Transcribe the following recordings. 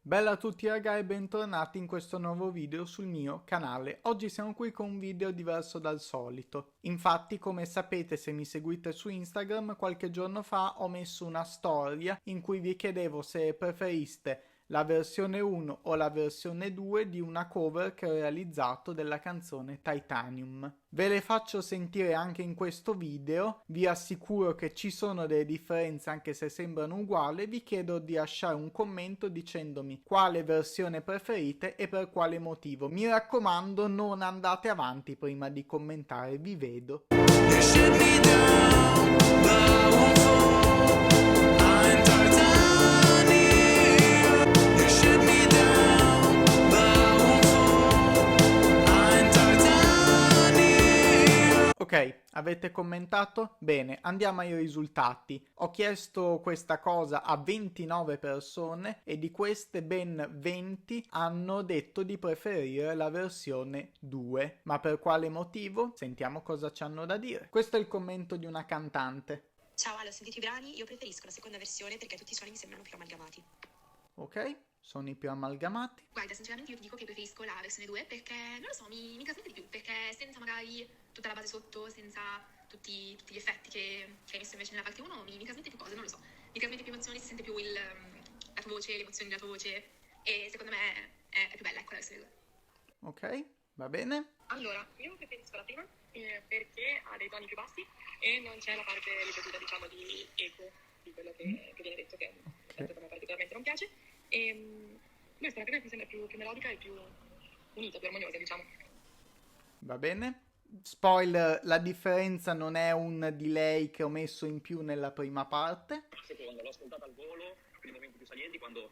Bella a tutti raga e bentornati in questo nuovo video sul mio canale. Oggi siamo qui con un video diverso dal solito. Infatti, come sapete se mi seguite su Instagram, qualche giorno fa ho messo una storia in cui vi chiedevo se preferiste la versione 1 o la versione 2 di una cover che ho realizzato della canzone Titanium. Ve le faccio sentire anche in questo video, vi assicuro che ci sono delle differenze anche se sembrano uguali, vi chiedo di lasciare un commento dicendomi quale versione preferite e per quale motivo. Mi raccomando, non andate avanti prima di commentare, vi vedo. Ok, avete commentato? Bene, andiamo ai risultati. Ho chiesto questa cosa a 29 persone e di queste ben 20 hanno detto di preferire la versione 2. Ma per quale motivo? Sentiamo cosa ci hanno da dire. Questo è il commento di una cantante. Ciao Ale, ho sentito i brani, io preferisco la seconda versione perché tutti i suoni mi sembrano più amalgamati. Ok, sono i più amalgamati. Guarda, sinceramente io ti dico che preferisco la versione 2 perché, non lo so, mi trasmette di più, perché senza magari tutta la base sotto, senza tutti gli effetti che hai messo invece nella parte 1, mi trasmette più cose, non lo so. Mi trasmette più emozioni, si sente più la tua voce, le emozioni della tua voce e secondo me è più bella, ecco, la versione 2. Ok, va bene. Allora, io preferisco la prima perché ha dei toni più bassi e non c'è la parte ripetuta, diciamo, di eco di quello che viene detto, che è una particolarmente non piace. E questa la prima mi sembra più melodica e più unita, più armoniosa, diciamo. Va bene. Spoiler, la differenza non è un delay che ho messo in più nella prima parte. La seconda l'ho ascoltata al volo, per i momenti più salienti, quando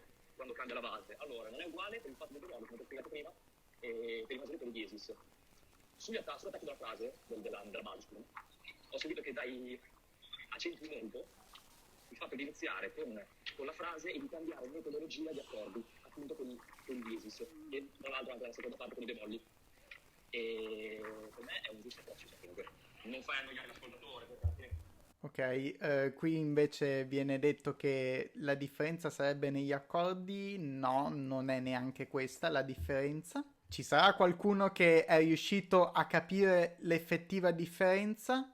cambia la base. Allora, non è uguale per il fatto del modo, come ho spiegato prima, e per il motivo per il diesis. Sull'attacco della frase, della base, scusa, ho sentito che accentui molto il fatto di iniziare con la frase e di cambiare metodologia di accordi, appunto con il diesis, e tra l'altro anche la seconda parte con i bemolli. E per me è un giusto approccio, comunque. Non fai annoiare l'ascoltatore, perché alla fine... Ok, qui invece viene detto che la differenza sarebbe negli accordi. No, non è neanche questa la differenza. Ci sarà qualcuno che è riuscito a capire l'effettiva differenza?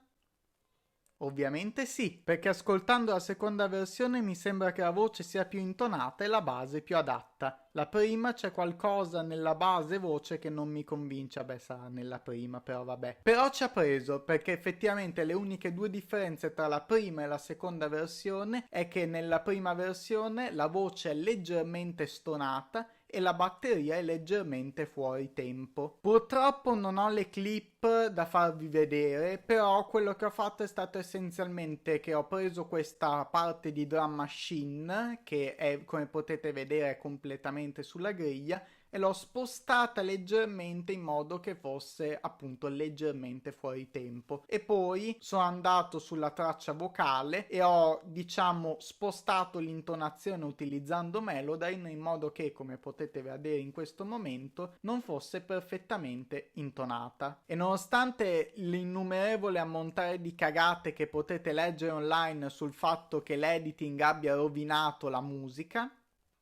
Ovviamente sì, perché ascoltando la seconda versione mi sembra che la voce sia più intonata e la base più adatta. La prima c'è qualcosa nella base voce che non mi convince, vabbè sarà nella prima, però vabbè. Però ci ha preso, perché effettivamente le uniche due differenze tra la prima e la seconda versione è che nella prima versione la voce è leggermente stonata e la batteria è leggermente fuori tempo. Purtroppo non ho le clip da farvi vedere, però quello che ho fatto è stato essenzialmente che ho preso questa parte di drum machine, che è, come potete vedere, è completamente sulla griglia, e l'ho spostata leggermente in modo che fosse appunto leggermente fuori tempo. E poi sono andato sulla traccia vocale e ho, diciamo, spostato l'intonazione utilizzando Melodyne in modo che, come potete vedere in questo momento, non fosse perfettamente intonata. E nonostante l'innumerevole ammontare di cagate che potete leggere online sul fatto che l'editing abbia rovinato la musica,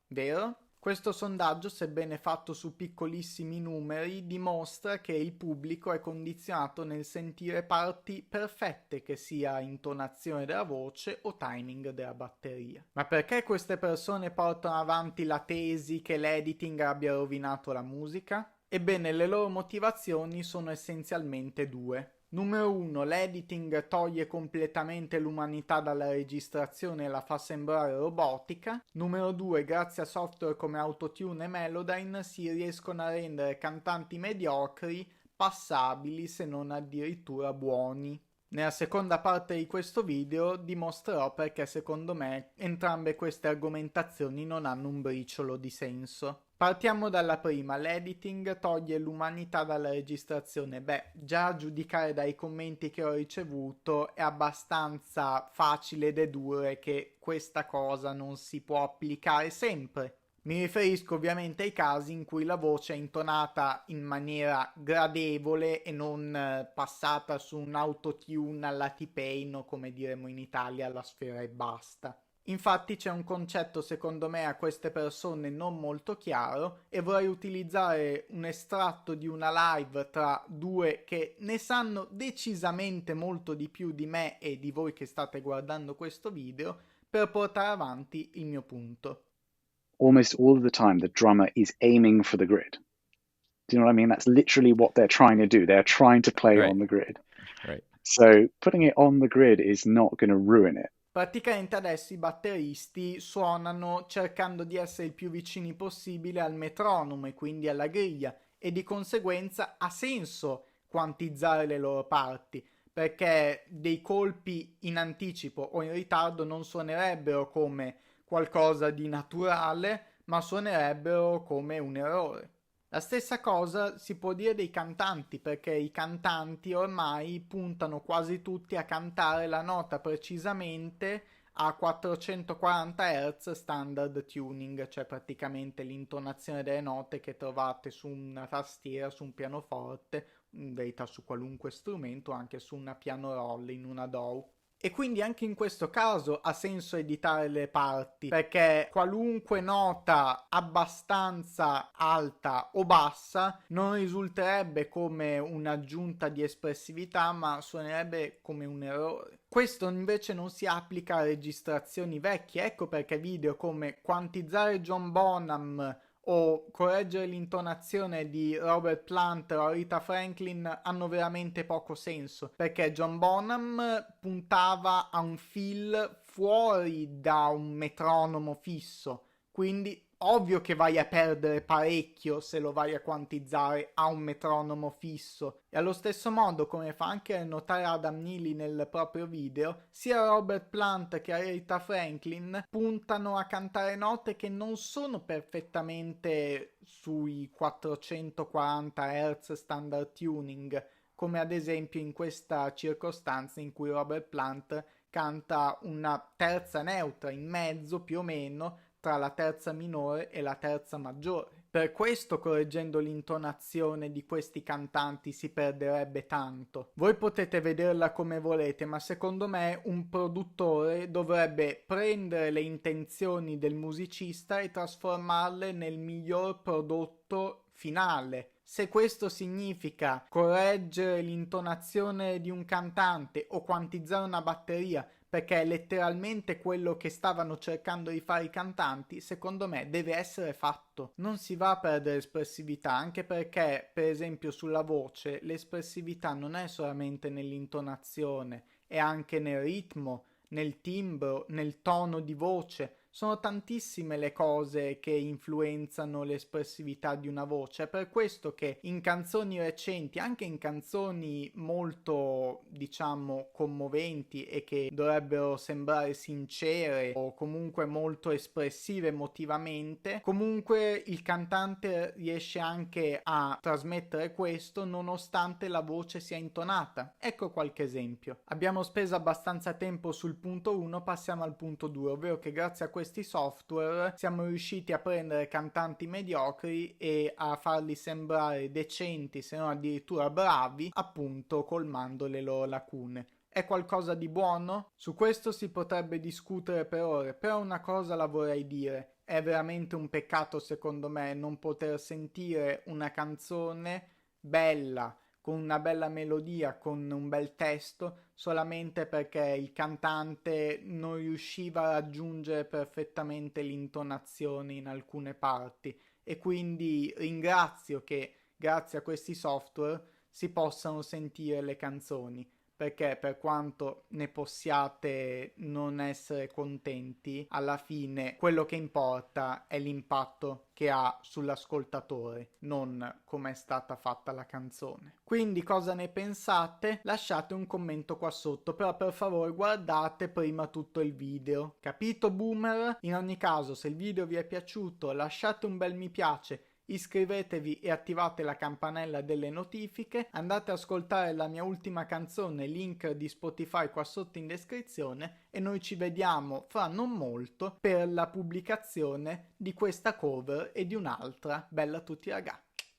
vero? Questo sondaggio, sebbene fatto su piccolissimi numeri, dimostra che il pubblico è condizionato nel sentire parti perfette, che sia intonazione della voce o timing della batteria. Ma perché queste persone portano avanti la tesi che l'editing abbia rovinato la musica? Ebbene, le loro motivazioni sono essenzialmente due. Numero 1, l'editing toglie completamente l'umanità dalla registrazione e la fa sembrare robotica. Numero 2, grazie a software come Autotune e Melodyne si riescono a rendere cantanti mediocri passabili, se non addirittura buoni. Nella seconda parte di questo video dimostrerò perché secondo me entrambe queste argomentazioni non hanno un briciolo di senso. Partiamo dalla prima, l'editing toglie l'umanità dalla registrazione. Beh, già a giudicare dai commenti che ho ricevuto è abbastanza facile dedurre che questa cosa non si può applicare sempre. Mi riferisco ovviamente ai casi in cui la voce è intonata in maniera gradevole e non passata su un autotune alla T-Pain o, come diremo in Italia, alla sfera e basta. Infatti c'è un concetto secondo me a queste persone non molto chiaro e vorrei utilizzare un estratto di una live tra due che ne sanno decisamente molto di più di me e di voi che state guardando questo video per portare avanti il mio punto. Almost all of the time the drummer is aiming for the grid. Do you know what I mean? That's literally what they're trying to do. They're trying to play on the grid. Right. So putting it on the grid is not going to ruin it. Praticamente adesso i batteristi suonano cercando di essere il più vicini possibile al metronomo e quindi alla griglia, e di conseguenza ha senso quantizzare le loro parti, perché dei colpi in anticipo o in ritardo non suonerebbero come qualcosa di naturale, ma suonerebbero come un errore. La stessa cosa si può dire dei cantanti, perché i cantanti ormai puntano quasi tutti a cantare la nota precisamente a 440 Hz standard tuning, cioè praticamente l'intonazione delle note che trovate su una tastiera, su un pianoforte, in verità su qualunque strumento, anche su una piano roll, in una DAW. E quindi anche in questo caso ha senso editare le parti, perché qualunque nota abbastanza alta o bassa non risulterebbe come un'aggiunta di espressività, ma suonerebbe come un errore. Questo invece non si applica a registrazioni vecchie, ecco perché video come quantizzare John Bonham o correggere l'intonazione di Robert Plant o Aretha Franklin hanno veramente poco senso, perché John Bonham puntava a un feel fuori da un metronomo fisso, quindi ovvio che vai a perdere parecchio se lo vai a quantizzare a un metronomo fisso. E allo stesso modo, come fa anche notare Adam Neely nel proprio video, sia Robert Plant che Aretha Franklin puntano a cantare note che non sono perfettamente sui 440 Hz standard tuning, come ad esempio in questa circostanza in cui Robert Plant canta una terza neutra in mezzo più o meno tra la terza minore e la terza maggiore. Per questo, correggendo l'intonazione di questi cantanti, si perderebbe tanto. Voi potete vederla come volete, ma secondo me un produttore dovrebbe prendere le intenzioni del musicista e trasformarle nel miglior prodotto finale. Se questo significa correggere l'intonazione di un cantante o quantizzare una batteria, perché è letteralmente quello che stavano cercando di fare i cantanti, secondo me deve essere fatto. Non si va a perdere espressività, anche perché, per esempio, sulla voce l'espressività non è solamente nell'intonazione, è anche nel ritmo, nel timbro, nel tono di voce. Sono tantissime le cose che influenzano l'espressività di una voce. È per questo che in canzoni recenti, anche in canzoni molto, diciamo, commoventi e che dovrebbero sembrare sincere o comunque molto espressive emotivamente, comunque il cantante riesce anche a trasmettere questo nonostante la voce sia intonata. Ecco qualche esempio. Abbiamo speso abbastanza tempo sul punto 1, passiamo al punto 2, ovvero che grazie a questi software siamo riusciti a prendere cantanti mediocri e a farli sembrare decenti, se non addirittura bravi, appunto colmando le loro lacune. È qualcosa di buono? Su questo si potrebbe discutere per ore, però una cosa la vorrei dire: è veramente un peccato secondo me non poter sentire una canzone bella, con una bella melodia, con un bel testo, solamente perché il cantante non riusciva a raggiungere perfettamente l'intonazione in alcune parti. E quindi ringrazio che grazie a questi software si possano sentire le canzoni, perché per quanto ne possiate non essere contenti, alla fine quello che importa è l'impatto che ha sull'ascoltatore, non come è stata fatta la canzone. Quindi cosa ne pensate? Lasciate un commento qua sotto, però per favore guardate prima tutto il video. Capito, boomer? In ogni caso, se il video vi è piaciuto, lasciate un bel mi piace, iscrivetevi e attivate la campanella delle notifiche, andate ad ascoltare la mia ultima canzone, link di Spotify qua sotto in descrizione, e noi ci vediamo fra non molto per la pubblicazione di questa cover e di un'altra. Bella a tutti raga!